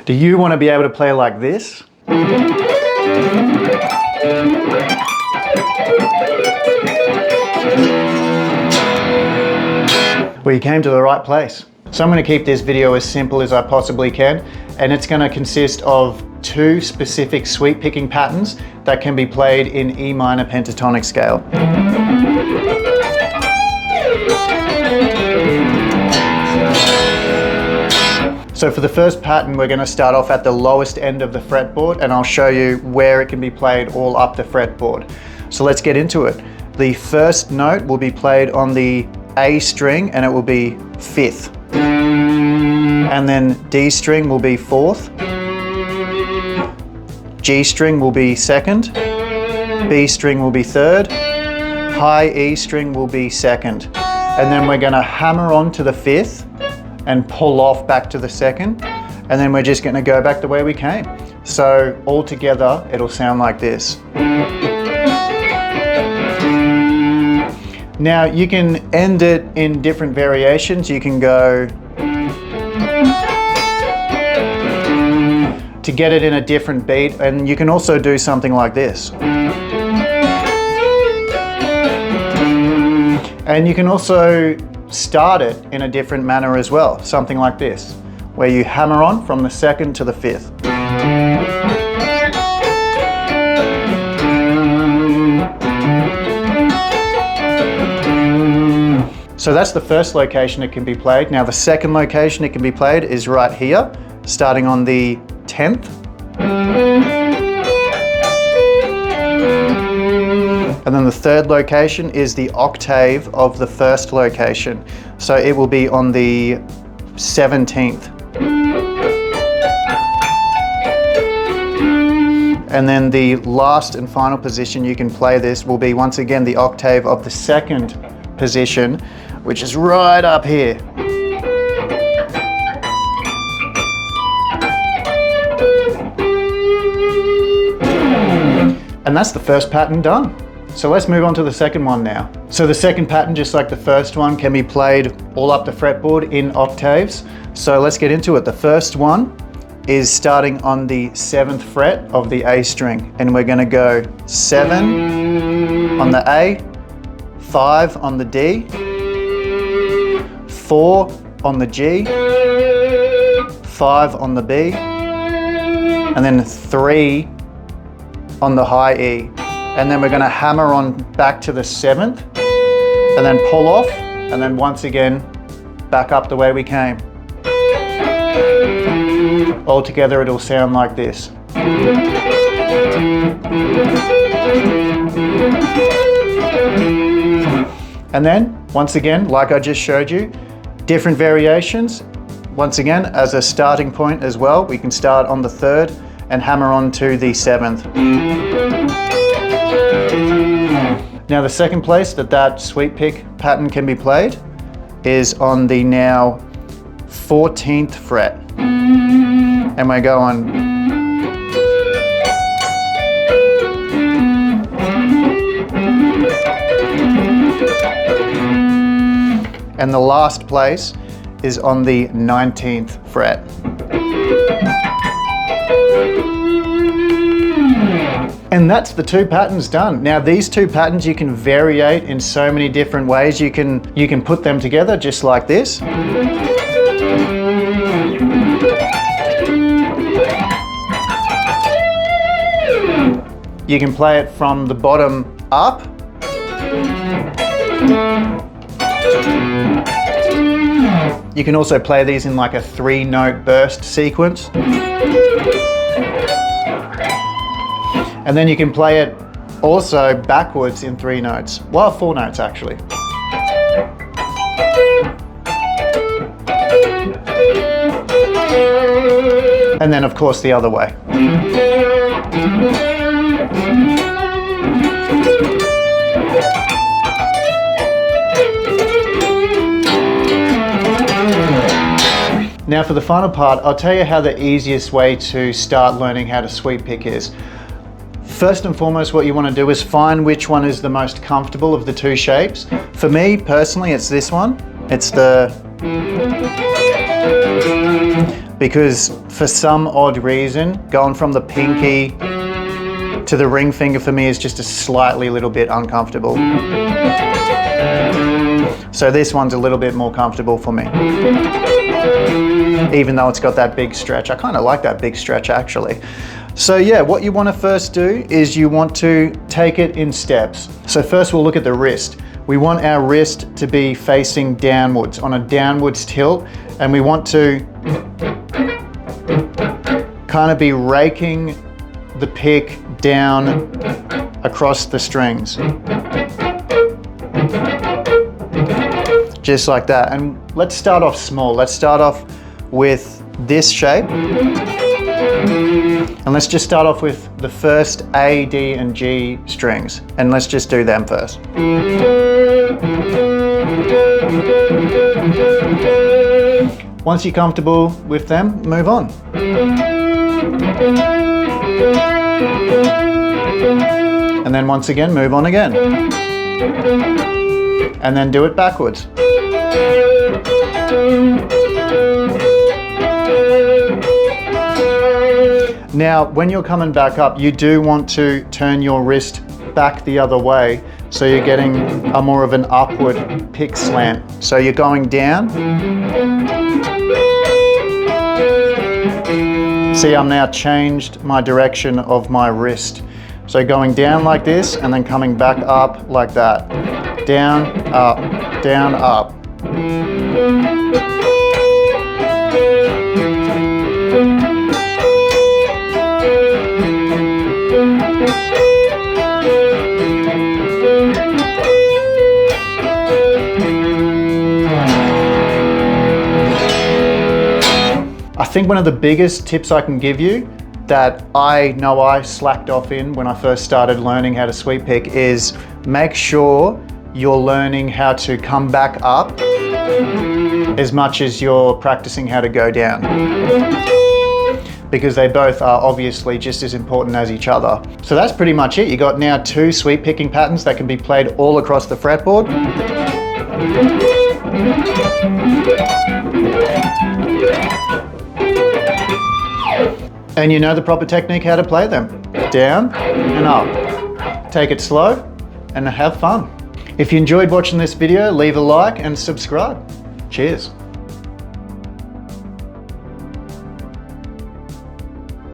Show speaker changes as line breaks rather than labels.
Do you want to be able to play like this? Well, you came to the right place. So I'm going to keep this video as simple as I possibly can, and it's going to consist of 2 specific sweep picking patterns that can be played in E minor pentatonic scale. So for the first pattern, we're going to start off at the lowest end of the fretboard, and I'll show you where it can be played all up the fretboard. So let's get into it. The first note will be played on the A string, and it will be 5th. And then D string will be 4th. G string will be 2nd. B string will be 3rd. High E string will be 2nd. And then we're going to hammer on to the 5th and pull off back to the 2nd. And then we're just going to go back the way we came. So all together, it'll sound like this. Now you can end it in different variations. You can go to get it in a different beat, and you can also do something like this. And you can also start it in a different manner as well, something like this, where you hammer on from the 2nd to the 5th. So that's the first location it can be played. Now the second location it can be played is right here, starting on the 10th. And then the third location is the octave of the first location. So it will be on the 17th. And then the last and final position you can play this will be once again the octave of the second position, which is right up here. And that's the first pattern done. So let's move on to the second one now. So the second pattern, just like the first one, can be played all up the fretboard in octaves. So let's get into it. The first one is starting on the 7th fret of the A string, and we're going to go 7 on the A, 5 on the D, 4 on the G, 5 on the B, and then 3 on the high E. And then we're going to hammer on back to the 7th, and then pull off, and then once again back up the way we came. All together it'll sound like this. And then, once again, like I just showed you, different variations. Once again, as a starting point as well, we can start on the 3rd and hammer on to the 7th. Now the second place that sweep pick pattern can be played is on the now 14th fret. And we're going and the last place is on the 19th fret. And that's the 2 patterns done. Now these 2 patterns you can variate in so many different ways. You can put them together just like this. You can play it from the bottom up. You can also play these in like a 3-note burst sequence. And then you can play it also backwards in 3 notes. Well, 4 notes actually. And then of course the other way. Now for the final part, I'll tell you how the easiest way to start learning how to sweep pick is. First and foremost, what you want to do is find which one is the most comfortable of the 2 shapes. For me, personally, it's this one. It's the because for some odd reason, going from the pinky to the ring finger for me is just a slightly little bit uncomfortable. So this one's a little bit more comfortable for me. Even though it's got that big stretch. I kind of like that big stretch actually. So yeah, what you want to first do is you want to take it in steps. So first we'll look at the wrist. We want our wrist to be facing downwards, on a downwards tilt, and we want to kind of be raking the pick down across the strings. Just like that. And let's start off small. Let's start off with this shape. And let's just start off with the first A, D, and G strings. And let's just do them first. Once you're comfortable with them, move on. And then once again, move on again. And then do it backwards. Now, when you're coming back up, you do want to turn your wrist back the other way, so you're getting a more of an upward pick slant. So you're going down. See, I'm now changed my direction of my wrist. So going down like this and then coming back up like that. Down, up, down, up. I think one of the biggest tips I can give you that I know I slacked off in when I first started learning how to sweep pick is make sure you're learning how to come back up as much as you're practicing how to go down, because they both are obviously just as important as each other. So that's pretty much it. You got now 2 sweep picking patterns that can be played all across the fretboard. And you know the proper technique how to play them. Down and up. Take it slow and have fun. If you enjoyed watching this video, leave a like and subscribe. Cheers.